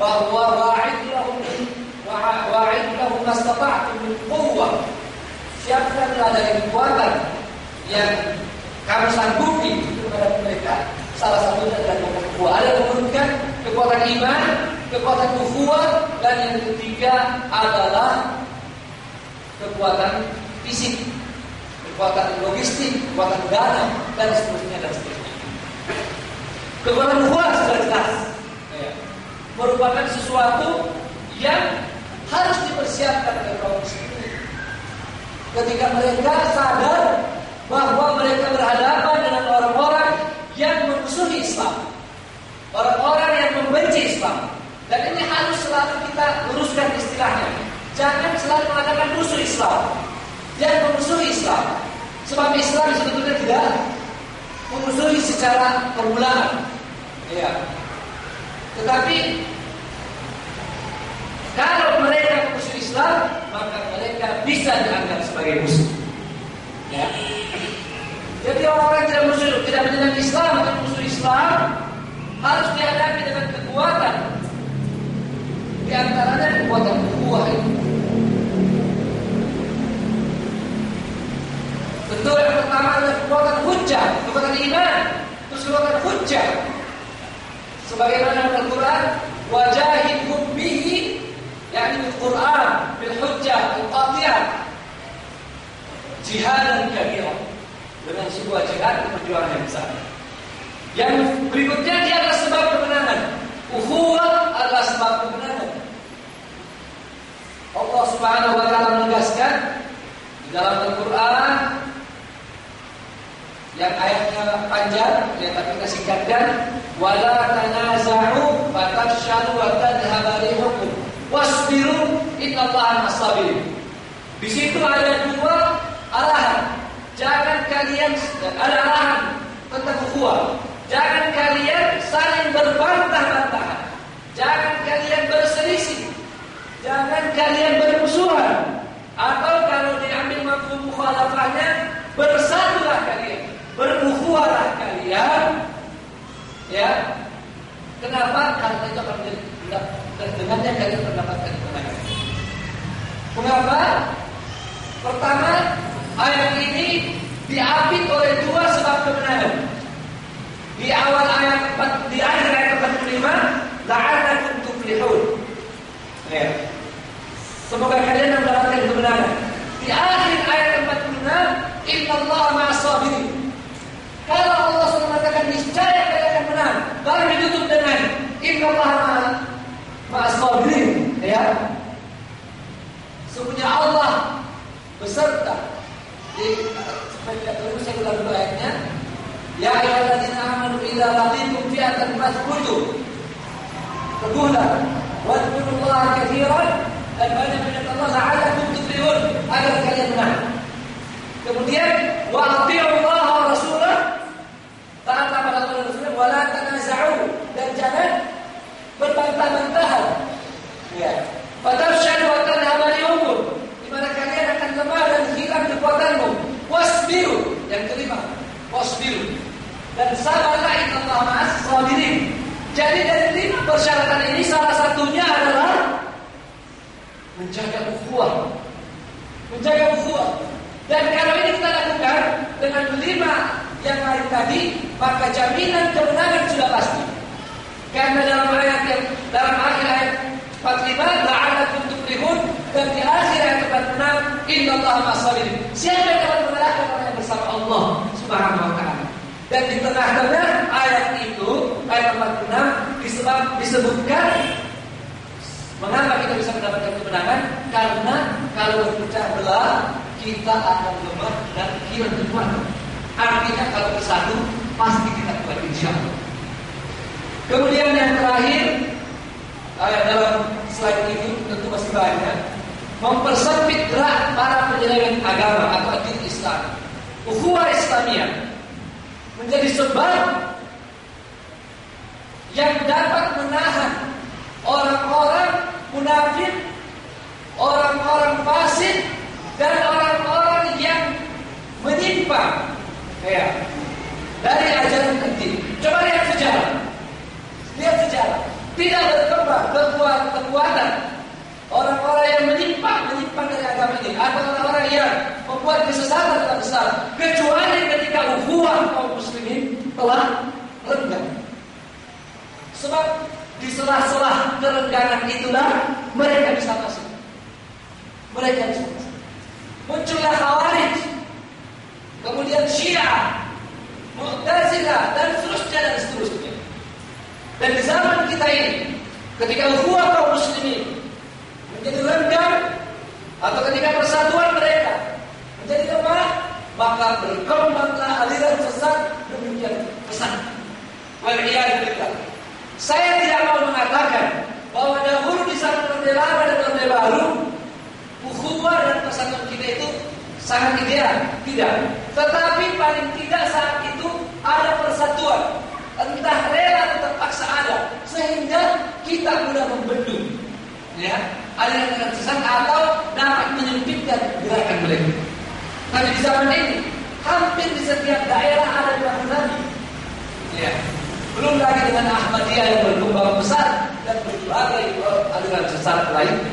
bahwa wa'id lahum mastata'tum min quwwah. Siapkanlah dari kekuatan yang kamu sanggupi kepada mereka. Salah satunya adalah kekuatan ukhuwah. Ada yang menurunkan kekuatan iman, kekuatan ukhuwah, dan yang ketiga adalah kekuatan fisik, kekuatan logistik, kekuatan dana, dan seterusnya dan seterusnya. Kekuatan ukhuwah sudah jelas, merupakan sesuatu yang harus dipersiapkan oleh kaum muslimin ketika mereka sadar bahwa mereka berhadapan dengan orang-orang yang memusuhi Islam, orang-orang yang membenci Islam. Dan ini harus selalu kita luruskan istilahnya. Jangan selalu mengatakan musuh Islam, jangan memusuhi Islam, sebab Islam sebetulnya tidak memusuhi secara permulaan, tetapi kalau mereka memusuhi Islam, maka mereka bisa dianggap sebagai musuh. Jadi orang-orang yang tidak menyenangi Islam atau musuh Islam harus dihadapi dengan kekuatan. Di antaranya kekuatan ukhuwah itu. Tentu yang pertama adalah kekuatan hujjah, kekuatan iman, terus kekuatan hujjah. Sebagaimana dalam Al-Quran, wajahidhum bihi, yakni Al-Quran bil hujjah al-qatiyah, jihadan kabirah, dengan sebuah jihad perjuangan yang besar. Yang berikutnya dia adalah sebab kemenangan. Ukhuwah adalah sebab kemenangan. Allah Subhanahu wa taala menegaskan di dalam Al-Quran yang ayatnya panjang, tapi kita singkatkan, wala tanaza'u fatafshalu wa tadhhabu rihukum wasbiru innallaha ma'as-sabirin. Di situ ada dua arahan. Jangan kalian ada arahan tentang ukhuwah. Jangan kalian saling berbantah-bantahan. Jangan kalian berselisih. Jangan kalian bermusuhan. Atau kalau diambil mafhum mukhalafahnya, bersatulah kalian, berukhuwahlah kalian. Kenapa? Karena itu akan dengannya kalian mendapatkan kemenangan. Mengapa? Pertama, ayat ini diapit oleh dua sebab kemenangan. Di awal ayat 4, di akhir ayat 45, la'allakum tuflihun. Semoga kalian mendapatkan kemenangan. Di akhir ayat 46, innallaha ma'as-sabirin. Kalau Allah sudah mengatakan niscaya kalian akan menang, lalu ditutup dengan innallaha ma'as-sabirin. Sesungguhnya Allah beserta. Supaya terus saya ulang dulu ayatnya. Ya ayyuhalladzina amanu idza laqitum fi'atan fathbutu. Teguhlah wadhkurullaha katsiran dan banyak-banyak Allah la'allakum tuflihun, agar kalian menang. Kemudian wa atii'ullaha wa rasulahu, taatlah pada Allah dan Rasulnya, wa la tanaza'u, dan jangan berbantah-bantahan. Fatafshalu wa tadhhabu rihukum, di mana kalian akan lemah dan hilang kekuatanmu. Wasbiru, yang kelima, wasbiru, dan sabarlah, innallaha ma'as-sabirin. Jadi dari 5 persyaratan ini salah satunya adalah menjaga ukhuwah. Menjaga ukhuwah. Dan kalau ini kita lakukan dengan 5 yang lain tadi, maka jaminan kemenangan sudah pasti. Karena dalam akhir ayat 45, la'allakum tuflihun, dan di akhir ayat 46, innallaha ma'as-sabirin. Siapa yang akan mengalahkan orang yang bersama Allah Subhanahu wa taala? Dan di tengah-tengah ayat itu, ayat 46 disebutkan mengapa kita bisa mendapatkan kemenangan? Karena kalau berpecah belah, kita akan lemah dan hilang kekuatan. Artinya kalau bersatu, pasti kita kuat insyaallah. Kemudian yang terakhir, dalam slide ini tentu masih banyak, mempersempit gerak para penyeleweng agama atau agen Islam. Ukhuwah Islamiyah menjadi sebab yang dapat menahan orang-orang munafik, orang-orang fasik, dan orang-orang yang menyimpang dari ajaran inti. Coba lihat sejarah. Tidak berkembang kekuatan orang-orang yang menyimpang dari agama ini, atau orang-orang yang membuat kesesatan telah besar, kecuali ketika ukhuwah kaum muslimin telah renggang. Sebab di sela-sela kerenggangan itulah mereka bisa masuk. Muncullah Khawarij, kemudian Syiah, Mu'tazilah, dan seterusnya. Dan di zaman kita ini, ketika ukhuwah kaum muslimin menjadi renggang, atau ketika persatuan mereka menjadi lemah, maka berkembanglah aliran sesat demikian besar. Wal'iyadzubillah. Saya tidak mau mengatakan bahwa dahulu di saat Orde Lama dan Orde Baru, ukhuwah dan persatuan kita itu sangat ideal, tidak. Tetapi paling tidak saat itu ada persatuan, entah rela atau terpaksa ada, sehingga kita mudah membendung, ya, aliran sesat atau dapat menyempitkan gerakan mereka. Tapi di zaman ini, hampir di setiap daerah ada gerakan Nabi, ya. Belum lagi dengan Ahmadiyah yang berkembang besar dan berbagai aliran sesat lainnya.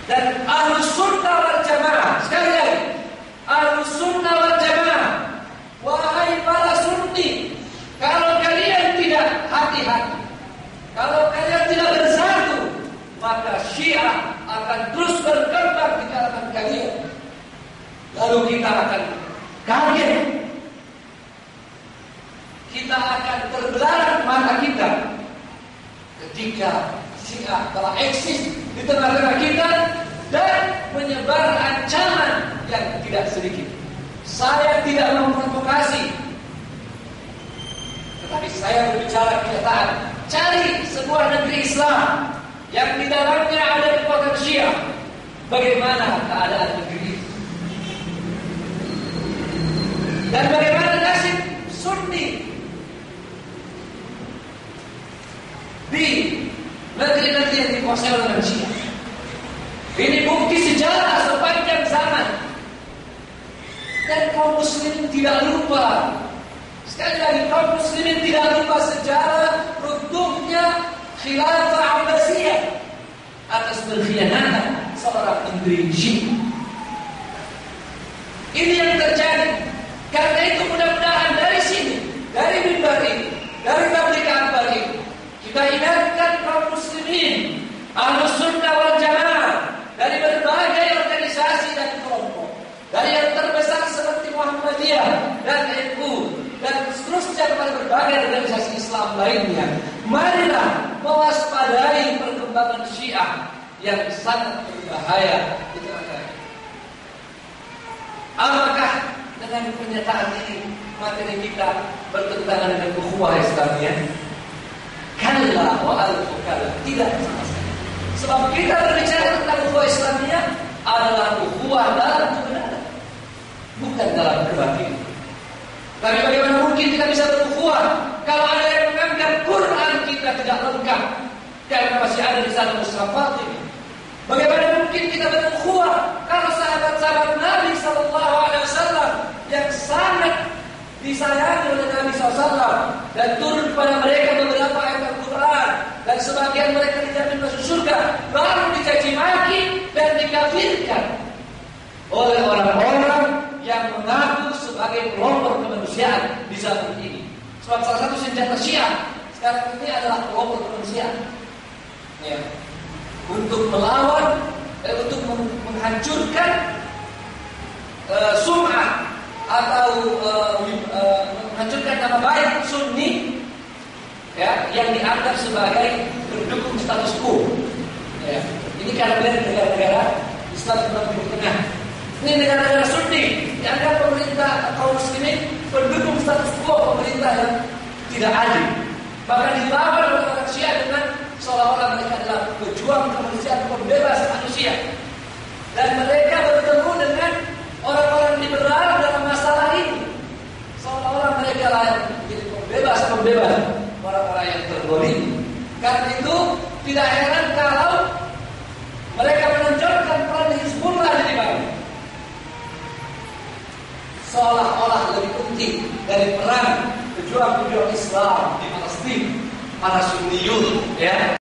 Dan Ahlus Sunnah wal Jamaah, sekali lagi, Ahlus Sunnah wal Jamaah, wahai para Sunni, kalau kalian tidak hati-hati, kalau kalian tidak bersatu, maka Syiah akan terus berkembang di kalangan kalian. Lalu kita akan kaget, kita akan terbelalak mata kita ketika Syiah telah eksis di tengah-tengah kita dan menyebar ancaman yang tidak sedikit. Saya tidak memprovokasi, tetapi saya berbicara kenyataan. Cari sebuah negeri Islam yang di dalamnya ada kekuatan Syiah, bagaimana keadaan negeri itu? Dan bagaimana nasib Sunni di negeri-negeri yang dikuasai oleh Syiah? Ini bukti sejarah sepanjang zaman. Dan kaum muslimin tidak lupa. Sekali lagi, kaum muslimin tidak lupa sejarah runtuhnya Khilafah Abbasiyah atas berkhianatan seorang menteri Syiah. Ini yang terjadi. Karena itu mudah-mudahan dari sini, dari mimbar ini, dari tabligh akbar ini, kita ingatkan kaum muslimin, Ahlus Sunnah wal Jamaah, dari berbagai organisasi dan kelompok, dari yang terbesar seperti Muhammadiyah dan NU dan seterusnya kepada berbagai organisasi Islam lainnya. Marilah mewaspadai perkembangan Syiah yang sangat berbahaya di tengah-tengah. Apakah dengan pernyataan ini materi kita bertentangan dengan ukhuwah Islamiyah? Kalla wa alfu kalla, tidak sama sekali. Sebab kita berbicara tentang ukhuwah Islamiyah adalah ukhuwah dalam kebenaran, bukan dalam kebatilan. Tapi bagaimana mungkin kita bisa berukhuwah kalau ada yang menganggap Quran kita tidak lengkap karena masih ada di sana mushaf Fatimah? Bagaimana mungkin kita berukhuwah kalau sahabat-sahabat Nabi sallallahu alaihi wasallam yang sangat disayangi oleh Nabi SAW dan turun kepada mereka beberapa ayat Al-Quran dan sebagian mereka dijamin masuk surga, baru dicaci maki dan dikafirkan oleh orang-orang yang mengaku sebagai kelompok kemanusiaan di zaman ini. Sebab salah satu senjata Syiah sekarang ini adalah kelompok kemanusiaan, ya, untuk melawan, untuk menghancurkan sum'ah atau menghancurkan nama baik Sunni, ya, yang dianggap sebagai pendukung status quo. Ya, ini karena negara-negara Islam di Timur Tengah. Ini negara-negara Sunni dianggap pemerintah kaum muslimin pendukung status quo, pemerintah yang tidak adil. Bahkan dilawan oleh orang Syiah dengan seolah-olah mereka adalah pejuang kemanusiaan, pembebas manusia. Dan mereka bertemu dengan orang-orang liberal dalam masalah ini, seolah-olah mereka lah yang menjadi pembebas orang-orang yang tergolim. Karena itu tidak heran kalau mereka menonjolkan peran Hizbullah di bawah, seolah-olah lebih penting dari peran pejuang-pejuang Islam di Palestina, para Sunniyun, ya.